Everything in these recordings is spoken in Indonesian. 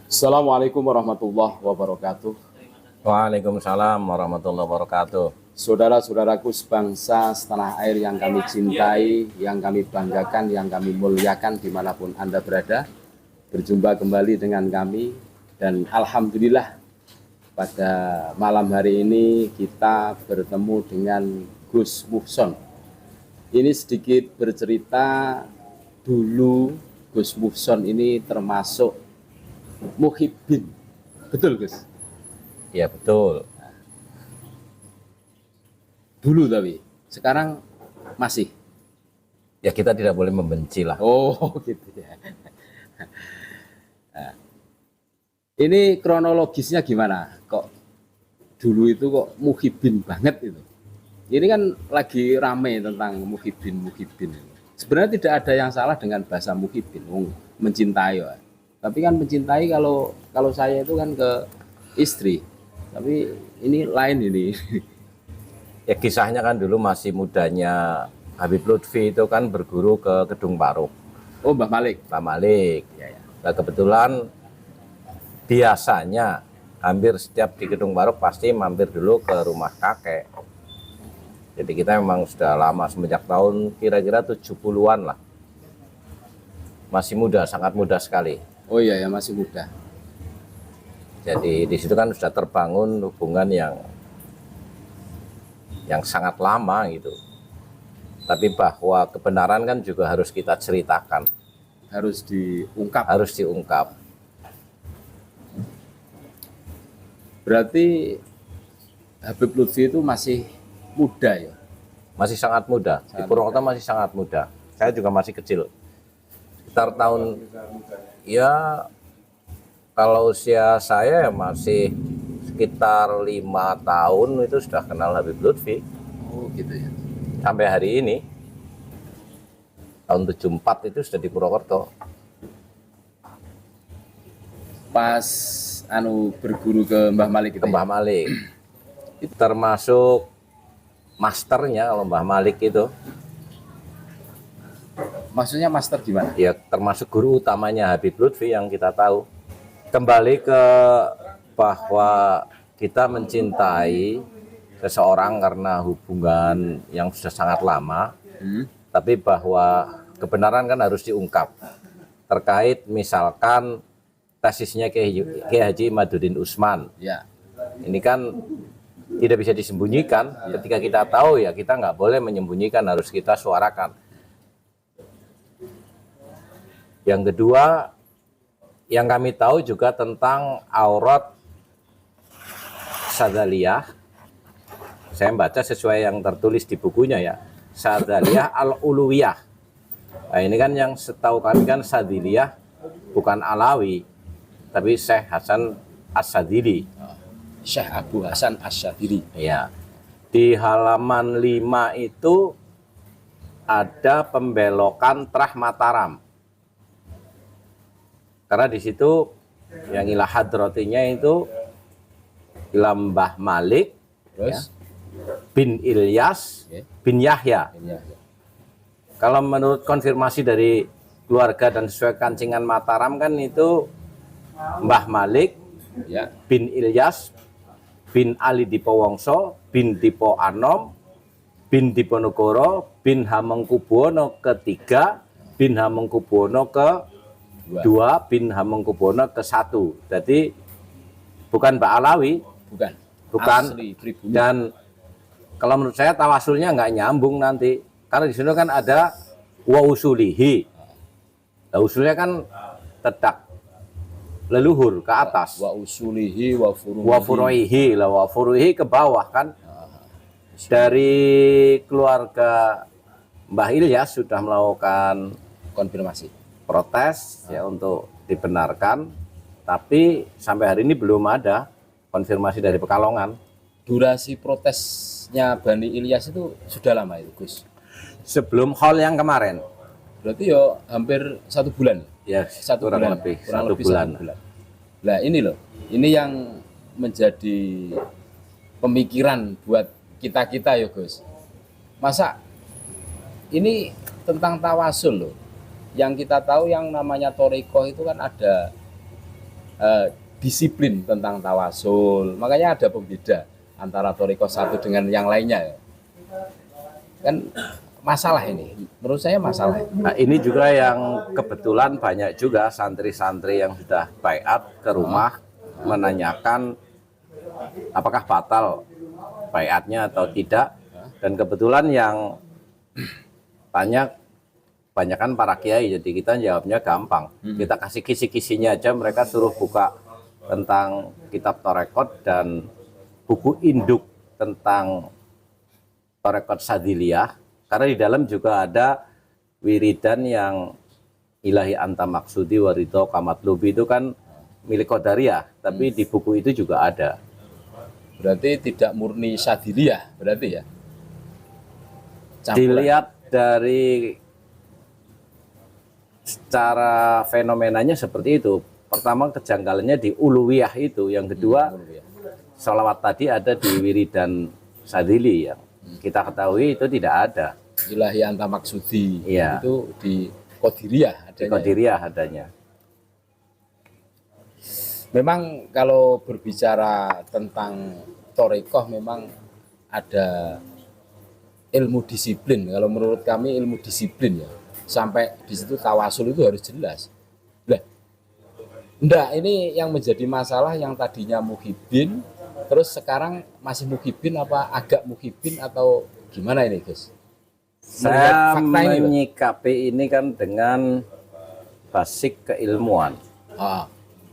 Assalamualaikum warahmatullahi wabarakatuh. Waalaikumsalam warahmatullahi wabarakatuh. Saudara-saudaraku sebangsa setanah air yang kami cintai, yang kami banggakan, yang kami muliakan dimanapun Anda berada. Berjumpa kembali dengan kami dan Alhamdulillah pada malam hari ini kita bertemu dengan Gus Muhson. Ini sedikit bercerita, dulu Gus Muhson ini termasuk muhibbin. Betul Gus? Ya betul. Dulu tapi sekarang masih. Ya kita tidak boleh membenci lah. Oh gitu ya. Nah, ini kronologisnya gimana? Kok dulu itu kok muhibin banget itu? Ini kan lagi rame tentang muhibin. Sebenarnya tidak ada yang salah dengan bahasa muhibin, mencintai ya. Tapi kan mencintai kalau saya itu kan ke istri. Tapi ini lain ini. Ya kisahnya kan dulu masih mudanya Habib Lutfi itu kan berguru ke Kedung Paruk. Oh Mbah Malik. Mbah Malik. Ya, ya. Nah kebetulan biasanya hampir setiap di Kedung Paruk pasti mampir dulu ke rumah kakek. Jadi kita memang sudah lama semenjak tahun kira-kira 70-an lah. Masih muda, sangat muda sekali. Oh iya ya masih muda. Jadi di situ kan sudah terbangun hubungan yang sangat lama gitu. Tapi bahwa kebenaran kan juga harus kita ceritakan. Harus diungkap. Harus diungkap. Berarti Habib Lutfi itu masih muda ya? Masih sangat muda. Di Purwokerto masih sangat muda. Saya juga masih kecil. Sekitar tahun, ya kalau usia saya ya masih sekitar 5 tahun itu sudah kenal Habib Lutfi. Oh gitu ya. Sampai hari ini tahun 74 itu sudah di Purwokerto. Pas berguru ke Mbah Malik itu. Ke Mbah Malik. Itu termasuk masternya kalau Mbah Malik itu. Maksudnya master gimana? Ya termasuk guru utamanya Habib Lutfi yang kita tahu. Kembali ke bahwa kita mencintai seseorang karena hubungan yang sudah sangat lama, tapi bahwa kebenaran kan harus diungkap. Terkait misalkan tesisnya Kiai Haji Imaduddin Utsman. Ya. Ini kan tidak bisa disembunyikan. Ketika kita tahu ya kita nggak boleh menyembunyikan, harus kita suarakan. Yang kedua, yang kami tahu juga tentang aurat Sadzaliyah. Saya baca sesuai yang tertulis di bukunya ya. Sadzaliyah al-Uluwiyah. Nah ini kan yang setahu kami kan Sadzaliyah bukan Alawi, tapi Syekh Hasan As-Sadzili. Syekh Abu Hasan Asy-Syadzili. Ya. Di halaman 5 itu ada pembelokan Trah Mataram. Karena di situ yang ilah hadrotinya itu ilah Mbah Malik, Terus ya, bin Ilyas, bin Yahya. ya. Kalau menurut konfirmasi dari keluarga dan sesuai kancingan Mataram kan itu Mbah Malik, Ya. bin Ilyas, bin Ali Dipowongso, bin Dipo Anom, bin Diponegoro, bin Hamengkubuwono ketiga, bin Hamengkubuwono kedua, bin Hamengkubuwono ke-1. Jadi bukan Mbak Alawi, Bukan. Asli pribumi. dan kalau menurut saya tawasulnya nggak nyambung nanti, karena di sini kan ada wa usulihi. Nah, usulnya kan tedak leluhur ke atas. Wa usulihi wa furuhi. Wa furuihi, lah wa furuihi ke bawah kan. Dari keluarga Mbah Ilyas sudah melakukan Konfirmasi. protes ya untuk dibenarkan, tapi sampai hari ini belum ada konfirmasi dari Pekalongan. Durasi protesnya Bani Ilyas itu sudah lama itu Gus. Sebelum haul yang kemarin, Berarti ya hampir 1 bulan. ya kurang lebih Kurang 1 lebih bulan. 1 bulan. Nah ini loh, ini yang menjadi pemikiran buat kita ya Gus. Masa ini tentang tawasul loh. Yang kita tahu yang namanya Thariqah itu kan ada disiplin tentang tawasul. Makanya ada pembeda antara thariqah satu dengan yang lainnya. Kan masalah ini, menurut saya masalah. Nah, ini juga yang kebetulan banyak juga santri-santri yang sudah baiat ke rumah menanyakan apakah batal baiatnya atau tidak. Dan kebetulan yang tanya kebanyakan para kiai, jadi kita jawabnya gampang. Kita kasih kisi-kisinya aja, mereka suruh buka tentang kitab Thariqat dan buku induk tentang Thariqat Sadiliyah, karena di dalam juga ada wiridan yang ilahi anta maksudi waridho kamatlubi, itu kan milik Qadariyah, tapi di buku itu juga ada. Berarti tidak murni Sadiliyah, berarti ya? Campuran. Dilihat dari secara fenomenanya seperti itu. Pertama kejanggalannya di uluwiyah itu, yang kedua sholawat tadi ada di wiridan Sadili yang kita ketahui itu tidak ada. Ilahi anta maksudi, Iya. itu di Qadiriyah adanya. Di Qadiriyah adanya. Memang kalau berbicara tentang thariqah memang ada ilmu disiplin. Kalau menurut kami ilmu disiplin ya. Sampai di situ tawasul itu harus jelas. Nah, enggak, ini yang menjadi masalah yang tadinya muhibin, terus sekarang masih muhibin apa agak muhibin atau gimana ini, Gus? Saya fakta ini, menyikapi ini kan dengan basic keilmuan. Ah,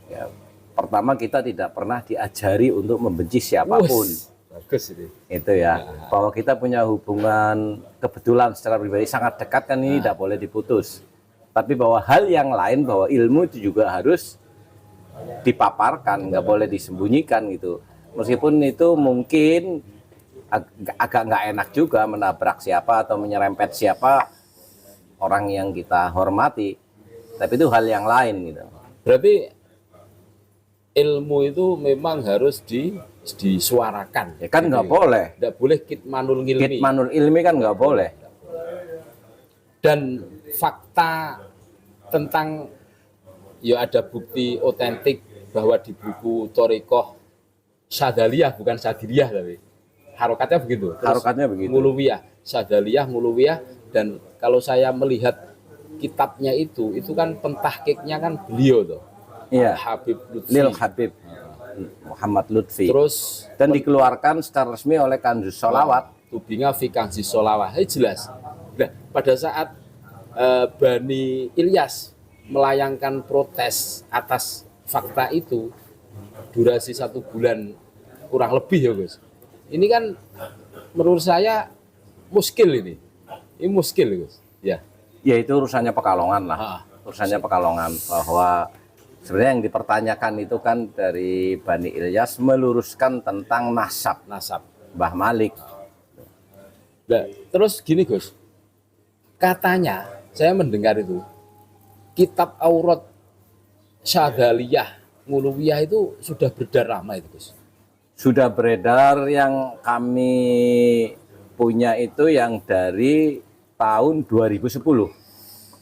Ya, pertama kita tidak pernah diajari untuk membenci siapapun. bagus ini. Itu ya, bahwa kita punya hubungan kebetulan secara pribadi sangat dekat kan ini tidak boleh diputus. Tapi bahwa hal yang lain, bahwa ilmu itu juga harus dipaparkan, nggak boleh disembunyikan gitu. Meskipun itu mungkin agak nggak enak juga menabrak siapa atau menyerempet siapa orang yang kita hormati, tapi itu hal yang lain gitu. Berarti ilmu itu memang harus disuarakan. Ya kan gitu nggak boleh. Nggak boleh kitmanul ilmi. Kitmanul ilmi kan nggak boleh. Dan fakta tentang ya ada bukti otentik bahwa di buku Thariqah Sadaliyah, bukan Sadiliyah tapi harokatnya begitu. Terus Harokatnya begitu. Nguluwiyah, Sadaliyah, Nguluwiyah, dan kalau saya melihat kitabnya itu kan pentahkiknya kan beliau tuh. Iya. Habib Lutfi. Lil Habib Muhammad Lutfi. Terus Dan dikeluarkan secara resmi oleh Kanzus Sholawat. Tubinga Fikangsi Sholawat. Jelas. Nah, pada saat Bani Ilyas melayangkan protes atas fakta itu, durasi 1 bulan kurang lebih ya Gus. Ini kan menurut saya muskil ini. Ini muskil Gus. Ya. Ya itu urusannya Pekalongan lah. Urusannya Pekalongan, bahwa sebenarnya yang dipertanyakan itu kan dari Bani Ilyas meluruskan tentang nasab Mbah Malik. Nah, terus gini Gus, katanya saya mendengar itu kitab Aurat Syadaliyah Nguluwiyah itu sudah beredar lama itu Gus. Sudah beredar, yang kami punya itu yang dari tahun 2010.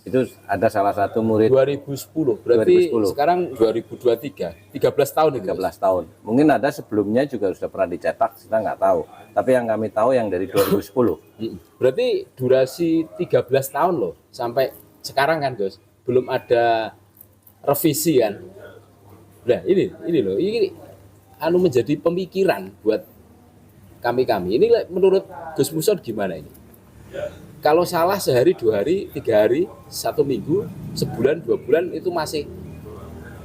Itu ada salah satu murid 2010, berarti 2010. sekarang 2023, 13 tahun itu. 13 tahun. Mungkin ada sebelumnya juga sudah pernah dicetak, kita nggak tahu. Tapi yang kami tahu yang dari 2010. Berarti durasi 13 tahun loh, sampai sekarang kan Gus, belum ada revisi kan. Nah ini loh, ini menjadi pemikiran buat kami-kami. Ini menurut Gus Muson gimana ini? Kalau salah sehari, 2 hari, 3 hari, 1 minggu, sebulan, 2 bulan itu masih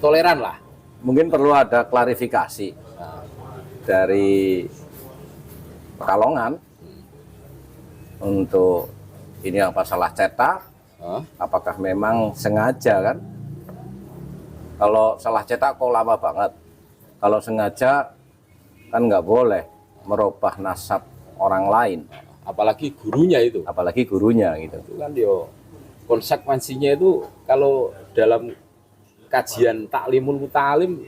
toleran lah. Mungkin perlu ada klarifikasi dari Pekalongan untuk ini apa salah cetak, apakah memang sengaja kan? Kalau salah cetak kok lama banget. Kalau sengaja kan nggak boleh merubah nasab orang lain. Apalagi gurunya itu. Apalagi gurunya gitu. Itu kan yo konsekuensinya itu kalau dalam kajian taklimul mutalim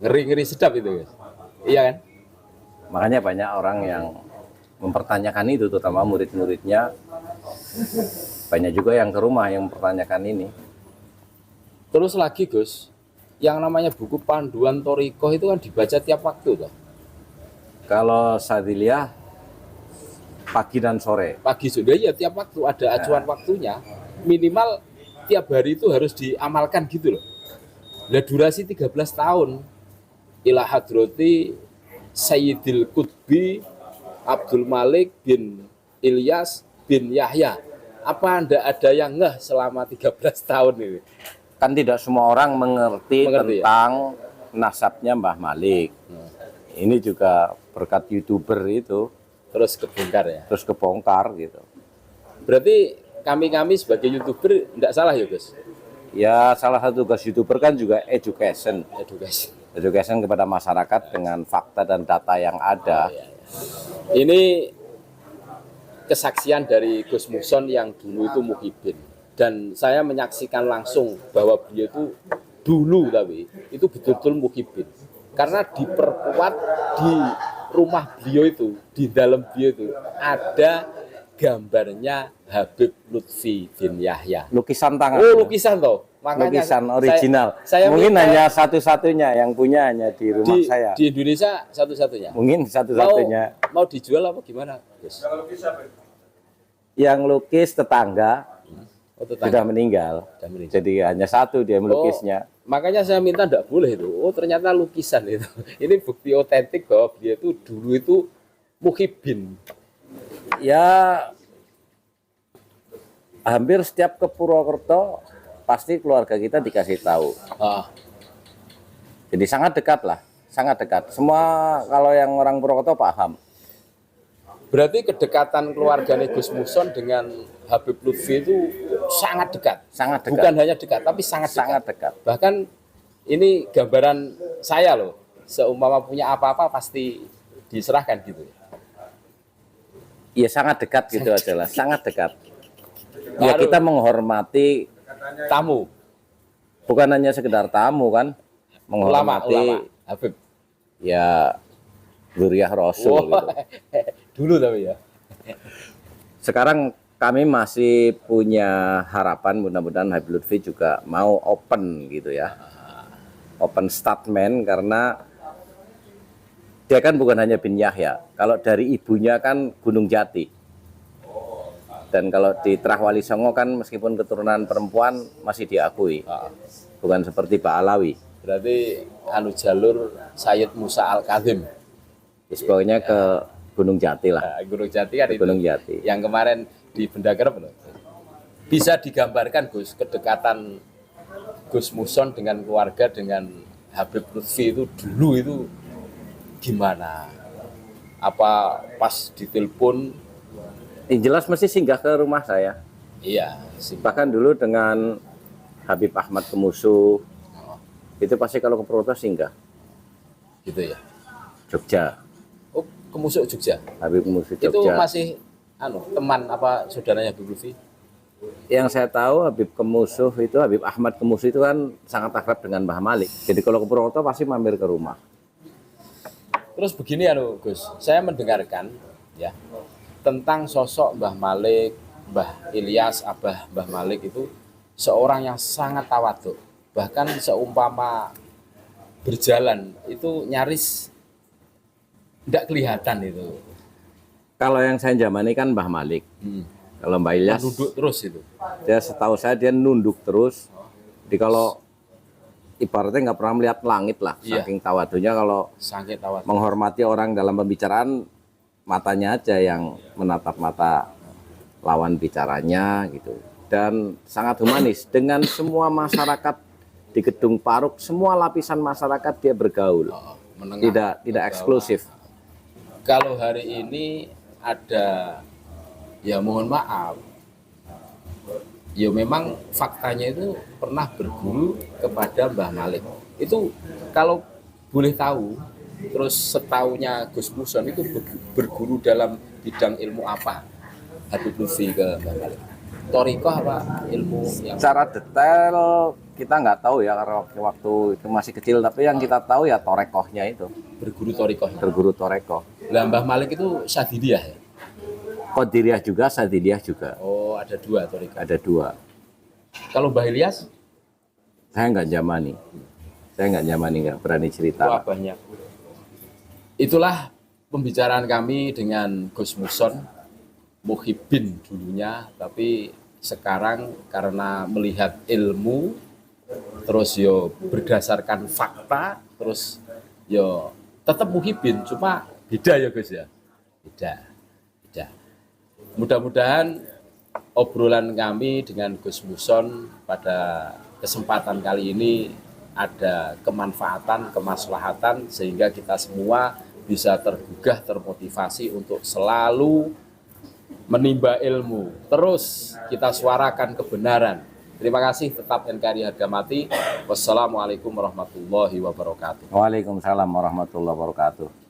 ngeri-ngeri sedap itu guys. Iya kan? Makanya banyak orang yang mempertanyakan itu, terutama murid-muridnya. Banyak juga yang ke rumah yang mempertanyakan ini. Terus lagi Gus, yang namanya buku panduan Thoriko itu kan dibaca tiap waktu toh. Kalau Sadiliyah pagi dan sore. Pagi sudah ya tiap waktu ada acuan waktunya. Minimal tiap hari itu harus diamalkan gitu loh. Lah durasi 13 tahun. Ila hadrati Sayyidil Qutbi Abdul Malik bin Ilyas bin Yahya. Apa Anda ada yang ngeh selama 13 tahun ini? Kan tidak semua orang mengerti tentang ya? nasabnya Mbah Malik. Ini juga berkat YouTuber itu Terus kebongkar ya. terus kebongkar gitu. Berarti kami sebagai YouTuber tidak salah ya Gus? Ya salah satu tugas YouTuber kan juga education. Edukasi. Education kepada masyarakat dengan fakta dan data yang ada. Ini kesaksian dari Gus Muson yang dulu itu muhibin. Dan saya menyaksikan langsung bahwa beliau itu dulu tapi itu betul-betul muhibin. Karena diperkuat di rumah beliau itu, di dalam beliau itu ada gambarnya Habib Lutfi bin Yahya. Lukisan tangan. Oh, lukisan toh. Makanya Lukisan original. Saya Mungkin minta hanya satu-satunya yang punya hanya di rumah saya. di Indonesia satu-satunya. Mungkin satu-satunya. Mau dijual apa gimana, Gus? Yang lukis tetangga Oh, tetangga. sudah meninggal. Sudah meninggal. Jadi hanya satu dia melukisnya. Makanya saya minta tidak boleh itu. Oh, ternyata lukisan itu. Ini bukti otentik bahwa dia itu dulu itu muhibin. Ya hampir setiap ke Purwokerto pasti keluarga kita dikasih tahu. Ah, Jadi sangat dekat lah, sangat dekat. Semua kalau yang orang Purwokerto paham. berarti kedekatan keluarganya Gus Muson dengan Habib Lutfi itu sangat dekat. Sangat dekat. Bukan hanya dekat, tapi sangat dekat. Sangat dekat. Bahkan ini gambaran saya loh. Seumpama punya apa-apa pasti diserahkan gitu. Iya sangat dekat gitu aja lah, sangat dekat. Ya Baru- kita menghormati, Tamu, bukan hanya sekedar tamu kan, menghormati ulama Habib. ya Zuriyah Rasul gitu. Dulu tapi ya. Sekarang kami masih punya harapan mudah-mudahan Habib Lutfi juga mau open gitu ya. Open statement karena dia kan bukan hanya bin Yahya. Kalau dari ibunya kan Gunung Jati. Dan kalau di Trah Wali Songo kan meskipun keturunan perempuan masih diakui. Bukan seperti Pak Alawi. Berarti anu jalur Sayyid Musa Al-Kazim. Sebagainya ke Gunung Jati lah. Nah, Gunung Jati kan Ke itu. Gunung Jati. Yang kemarin di Bendaker benar. Bisa digambarkan Gus kedekatan Gus Muson dengan keluarga dengan Habib Lutfi itu dulu itu gimana? Apa pas ditelepon? Yang jelas mesti singgah ke rumah saya. Iya, sih. Bahkan dulu dengan Habib Ahmad Kemusuh, itu pasti kalau ke Purwokerto singgah. Gitu ya. Jogja, Oh, Kemusuk Jogja. Habib Kemusuh Itu Jogja. masih teman apa saudaranya Habib Lutfi? Yang saya tahu Habib Kemusuh itu, Habib Ahmad Kemusuh itu kan sangat akrab dengan Mbah Malik. Jadi kalau ke Purwokerto pasti mampir ke rumah. Terus begini Gus, saya mendengarkan ya tentang sosok Mbah Malik, Mbah Ilyas, Mbah Malik itu seorang yang sangat tawadhu. Bahkan seumpama berjalan itu nyaris tidak kelihatan itu. Kalau yang saya jamani kan Mbah Malik. Kalau Mbah Ilyas, Duduk terus itu. dia setahu saya dia nunduk terus. Jadi kalau ibaratnya nggak pernah melihat langit lah, Iya. saking tawadunya. Kalau Sangat tawadhu. menghormati orang dalam pembicaraan, matanya aja yang menatap mata lawan bicaranya gitu. Dan sangat humanis dengan semua masyarakat di Gedung Paruk, semua lapisan masyarakat dia bergaul. Menengah. Tidak eksklusif. Kalau hari ini ada, ya mohon maaf, ya memang faktanya itu pernah berguru kepada Mbah Malik. Itu kalau boleh tahu, terus setaunya Gus Muson itu berguru dalam bidang ilmu apa? Habib Lutfi ke Mbah Malik. Thoriko apa ilmu yang Secara detail kita nggak tahu ya karena waktu itu masih kecil. Tapi yang kita tahu ya torekohnya itu, berguru Thoriko? berguru torekoh. Lah Mbah Malik itu Sadiliyah ya? Qadiriyah juga, Sadiliyah juga. Oh, ada dua Thoriko. Ada dua. Kalau Mbah Ilyas? Saya nggak jamani. Saya nggak nyaman, nggak berani Wah, cerita. banyak. Itulah pembicaraan kami dengan Gus Muson, Muhyiddin dulunya, tapi sekarang karena melihat ilmu, terus yo berdasarkan fakta, terus yo tetap Muhyiddin, cuma beda ya Gus ya, beda, beda. Mudah-mudahan obrolan kami dengan Gus Muson pada kesempatan kali ini ada kemanfaatan, kemaslahatan, sehingga kita semua bisa tergugah, termotivasi untuk selalu menimba ilmu. Terus kita suarakan kebenaran. Terima kasih, tetap NKRI harga mati. Wassalamualaikum warahmatullahi wabarakatuh. Waalaikumsalam warahmatullahi wabarakatuh.